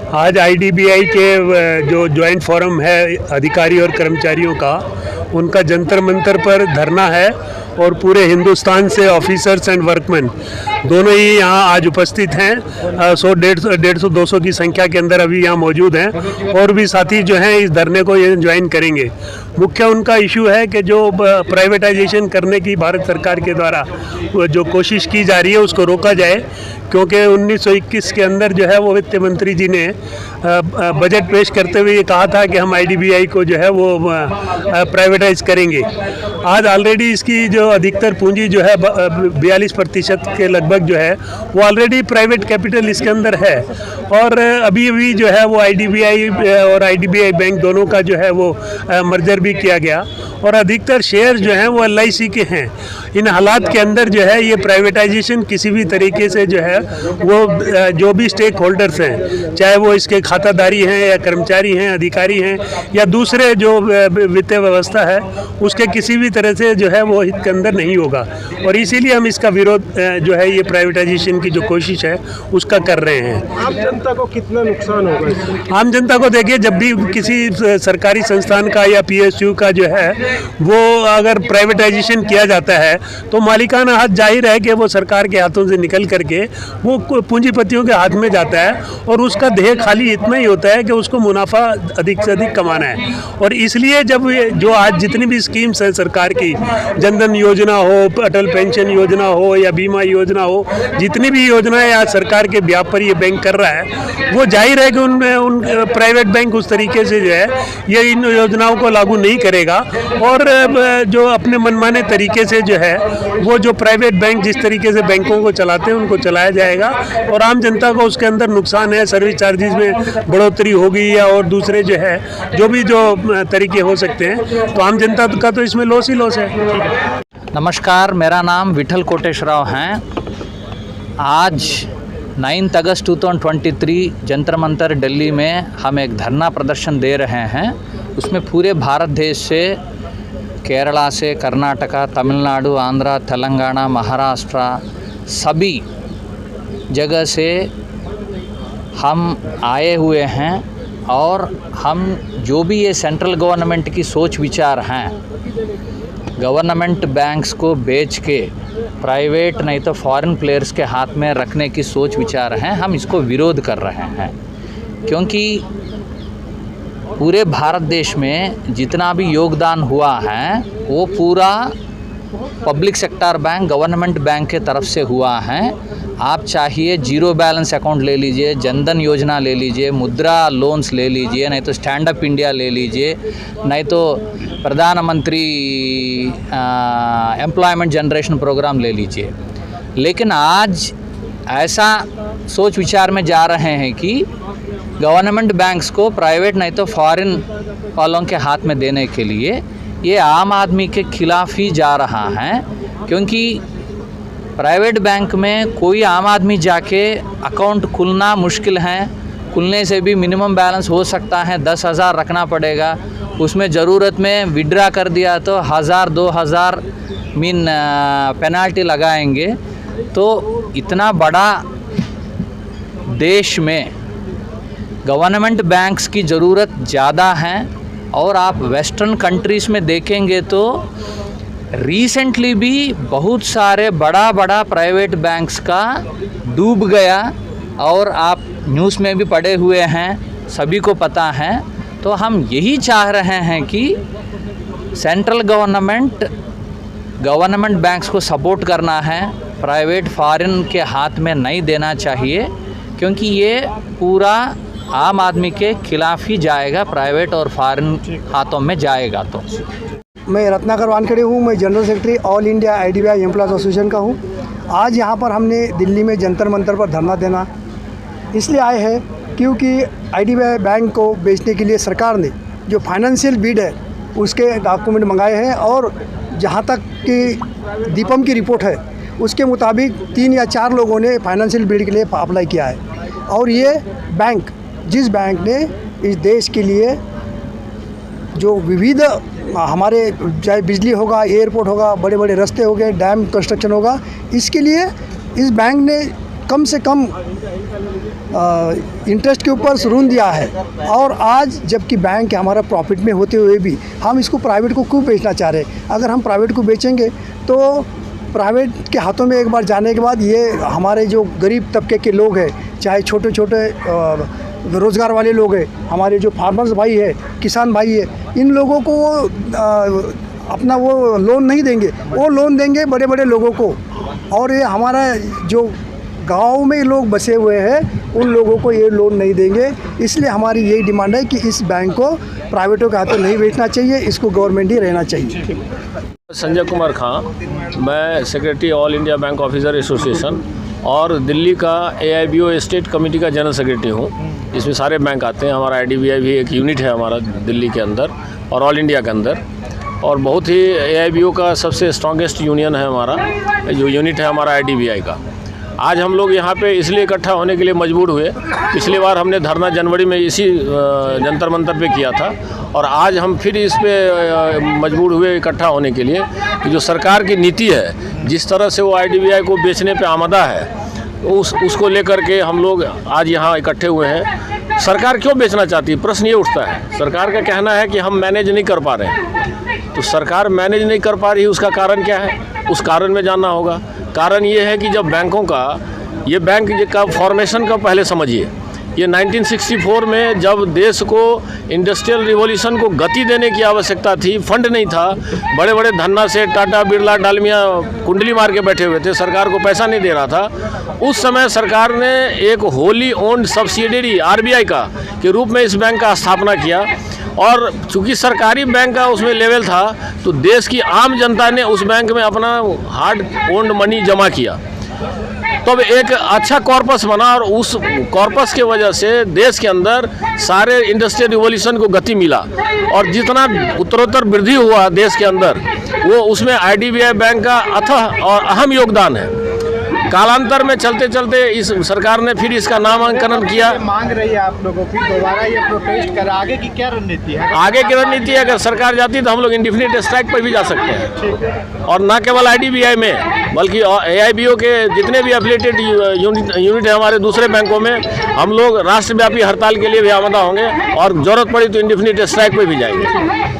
आज आईडीबीआई के जो जॉइंट फोरम है अधिकारी और कर्मचारियों का, उनका जंतर मंतर पर धरना है और पूरे हिंदुस्तान से ऑफिसर्स एंड वर्कमैन दोनों ही यहाँ आज उपस्थित हैं। 100-150-200 की संख्या के अंदर अभी यहाँ मौजूद हैं और भी साथी जो हैं इस धरने को ये ज्वाइन करेंगे। मुख्य उनका इशू है कि जो प्राइवेटाइजेशन करने की भारत सरकार के द्वारा जो कोशिश की जा रही है उसको रोका जाए, क्योंकि 1921 के अंदर जो है वो वित्त मंत्री जी ने बजट पेश करते हुए ये कहा था कि हम आईडीबीआई को जो है वो प्राइवेटाइज करेंगे। आज ऑलरेडी इसकी जो अधिकतर पूंजी जो है 42% के लगभग जो है वो ऑलरेडी प्राइवेट कैपिटल इसके अंदर है और अभी जो है वो आईडीबीआई और आईडीबीआई बैंक दोनों का जो है वो मर्जर भी किया गया और अधिकतर शेयर जो हैं वो एलआईसी के हैं। इन हालात के अंदर जो है ये प्राइवेटाइजेशन किसी भी तरीके से जो है वो जो भी स्टेक होल्डर्स हैं, चाहे वो इसके खातादारी हैं या कर्मचारी हैं, अधिकारी हैं या दूसरे जो वित्तीय व्यवस्था है, उसके किसी भी तरह से जो है वो हित के अंदर नहीं होगा और इसीलिए हम इसका विरोध जो है ये प्राइवेटाइजेशन की जो कोशिश है उसका कर रहे हैं। आम जनता को कितना नुकसान होगा? आम जनता को देखिए, जब भी किसी सरकारी संस्थान का या पीएसयू का जो है वो अगर प्राइवेटाइजेशन किया जाता है तो मालिकाना हक जाहिर है कि वो सरकार के हाथों से निकल करके वो पूंजीपतियों के हाथ में जाता है और उसका ध्येय खाली इतना ही होता है कि उसको मुनाफा अधिक से अधिक कमाना है। और इसलिए जब जो आज जितनी भी स्कीम्स हैं सरकार की, जनधन योजना हो, अटल पेंशन योजना हो या बीमा योजना हो, जितनी भी योजनाएं आज सरकार के व्याप पर ये बैंक कर रहा है, वो जाहिर है कि उन प्राइवेट बैंक उस तरीके से जो है ये इन योजनाओं को लागू नहीं करेगा और जो अपने मनमाने तरीके से जो है वो जो प्राइवेट बैंक जिस तरीके से बैंकों को चलाते हैं उनको चलाया जाएगा और आम जनता को उसके अंदर नुकसान है। सर्विस चार्जेस में बढ़ोतरी होगी या और दूसरे जो है जो भी जो तरीके हो सकते हैं, तो आम जनता का तो इसमें लॉस ही लॉस है। नमस्कार, मेरा नाम विठल कोटेश्वरराव हैं। आज 9 अगस्त 2023 जंतर मंतर दिल्ली में हम एक धरना प्रदर्शन दे रहे हैं। उसमें पूरे भारत देश से, केरला से, कर्नाटका, तमिलनाडु, आंध्र, तेलंगाना, महाराष्ट्र, सभी जगह से हम आए हुए हैं और हम जो भी ये सेंट्रल गवर्नमेंट की सोच विचार हैं, गवर्नमेंट बैंक्स को बेच के प्राइवेट नहीं तो फॉरेन प्लेयर्स के हाथ में रखने की सोच विचार हैं, हम इसको विरोध कर रहे हैं। क्योंकि पूरे भारत देश में जितना भी योगदान हुआ है वो पूरा public sector bank, government bank के तरफ से हुआ है। आप चाहिए जीरो बैलेंस अकाउंट ले लीजिए, जनधन योजना ले लीजिए, मुद्रा लोन्स ले लीजिए, नहीं तो स्टैंड अप इंडिया ले लीजिए, नहीं तो प्रधानमंत्री एम्प्लॉयमेंट जनरेशन प्रोग्राम ले लीजिए। लेकिन आज ऐसा सोच विचार में जा रहे हैं कि गवर्नमेंट बैंक्स को प्राइवेट नहीं तो फॉरेन वालों के हाथ में देने के लिए ये आम आदमी के खिलाफ ही जा रहा है। क्योंकि प्राइवेट बैंक में कोई आम आदमी जाके अकाउंट खुलना मुश्किल है। खुलने से भी मिनिमम बैलेंस हो सकता है 10,000 रखना पड़ेगा। उसमें ज़रूरत में विड्रा कर दिया तो 1,000-2,000 पेनाल्टी लगाएंगे। तो इतना बड़ा देश में गवर्नमेंट बैंक्स की ज़रूरत ज़्यादा है। और आप वेस्टर्न कंट्रीज़ में देखेंगे तो रिसेंटली भी बहुत सारे बड़ा प्राइवेट बैंक्स का डूब गया और आप न्यूज़ में भी पढ़े हुए हैं, सभी को पता है। तो हम यही चाह रहे हैं कि सेंट्रल गवर्नमेंट बैंक्स को सपोर्ट करना है, प्राइवेट फॉरेन के हाथ में नहीं देना चाहिए, क्योंकि ये पूरा आम आदमी के खिलाफ ही जाएगा, प्राइवेट और फॉरेन हाथों में जाएगा। तो मैं रत्नाकर वानखेड़े हूँ, मैं general secretary all India IDBI employees association का हूँ। आज यहाँ पर हमने दिल्ली में जंतर मंतर पर धरना देना इसलिए आए हैं क्योंकि आईडीबीआई बैंक को बेचने के लिए सरकार ने जो फाइनेंशियल बिड है उसके डॉक्यूमेंट मंगाए हैं और जहाँ तक कि दीपम की रिपोर्ट है उसके मुताबिक 3 या 4 लोगों ने फाइनेंशियल बिड के लिए अप्लाई किया है। और ये बैंक, जिस बैंक ने इस देश के लिए जो विविध हमारे चाहे बिजली होगा, एयरपोर्ट होगा, बड़े बड़े रास्ते हो गए, डैम कंस्ट्रक्शन होगा, इसके लिए इस बैंक ने कम से कम इंटरेस्ट के ऊपर ऋण दिया है। और आज जबकि बैंक हमारा प्रॉफिट में होते हुए भी हम इसको प्राइवेट को क्यों बेचना चाह रहे हैं? अगर हम प्राइवेट को बेचेंगे तो प्राइवेट के हाथों में एक बार जाने के बाद ये हमारे जो गरीब तबके के लोग हैं, चाहे छोटे छोटे रोज़गार वाले लोग हैं, हमारे जो फार्मर्स भाई है, किसान भाई है, इन लोगों को अपना वो लोन नहीं देंगे, वो लोन देंगे बड़े बड़े लोगों को। और ये हमारा जो गांव में लोग बसे हुए हैं उन लोगों को ये लोन नहीं देंगे। इसलिए हमारी यही डिमांड है कि इस बैंक को प्राइवेटों के हाथों नहीं बेचना चाहिए, इसको गवर्नमेंट ही रहना चाहिए। संजय कुमार खां, मैं secretary all India bank officer association और दिल्ली का AIBO स्टेट कमेटी का जनरल सेक्रेटरी हूँ। इसमें सारे बैंक आते हैं। हमारा IDBI भी एक यूनिट है हमारा दिल्ली के अंदर और ऑल इंडिया के अंदर, और बहुत ही AIBO का सबसे स्ट्रॉन्गेस्ट यूनियन है हमारा, जो यूनिट है हमारा IDBI का। आज हम लोग यहाँ पे इसलिए इकट्ठा होने के लिए मजबूर हुए। पिछली बार हमने धरना जनवरी में इसी जंतर मंतर पे किया था, और आज हम फिर इस पे मजबूर हुए इकट्ठा होने के लिए कि जो सरकार की नीति है, जिस तरह से वो IDBI को बेचने पे आमादा है, उसको लेकर के हम लोग आज यहाँ इकट्ठे हुए हैं। सरकार क्यों बेचना चाहती है, प्रश्न ये उठता है। सरकार का कहना है कि हम मैनेज नहीं कर पा रहे हैं। तो सरकार मैनेज नहीं कर पा रही है, उसका कारण क्या है, उस कारण में जानना होगा। कारण ये है कि जब बैंकों का, ये बैंक का फॉर्मेशन का पहले समझिए, ये 1964 में जब देश को इंडस्ट्रियल रिवॉल्यूशन को गति देने की आवश्यकता थी, फंड नहीं था, बड़े बड़े धन्ना से टाटा बिरला डालमिया कुंडली मार के बैठे हुए थे, सरकार को पैसा नहीं दे रहा था। उस समय सरकार ने एक होली ओन्ड सब्सिडियरी RBI का के रूप में इस बैंक का स्थापना किया, और चूंकि सरकारी बैंक का उसमें लेवल था, तो देश की आम जनता ने उस बैंक में अपना हार्ड ओन्ड मनी जमा किया। तो एक अच्छा कॉर्पस बना, और उस कॉर्पस के वजह से देश के अंदर सारे इंडस्ट्रियल रिवॉल्यूशन को गति मिला, और जितना उत्तरोत्तर वृद्धि हुआ देश के अंदर, वो उसमें IDBI बैंक का अथाह और अहम योगदान है। कालांतर में चलते चलते इस सरकार ने फिर इसका नामांकन किया। मांग रही है आप लोगों की, दोबारा ये प्रोटेस्ट कर, आगे की क्या रणनीति है? आगे की रणनीति अगर सरकार जाती तो हम लोग इंडिफिनिट स्ट्राइक पर भी जा सकते हैं, और न केवल IDBI में बल्कि AIBO के जितने भी एफिलिएटेड यूनिट है हमारे दूसरे बैंकों में, हम लोग राष्ट्रव्यापी हड़ताल के लिए भी आमादा होंगे, और जरूरत पड़ी तो इंडिफिनिट स्ट्राइक पर भी जाएंगे।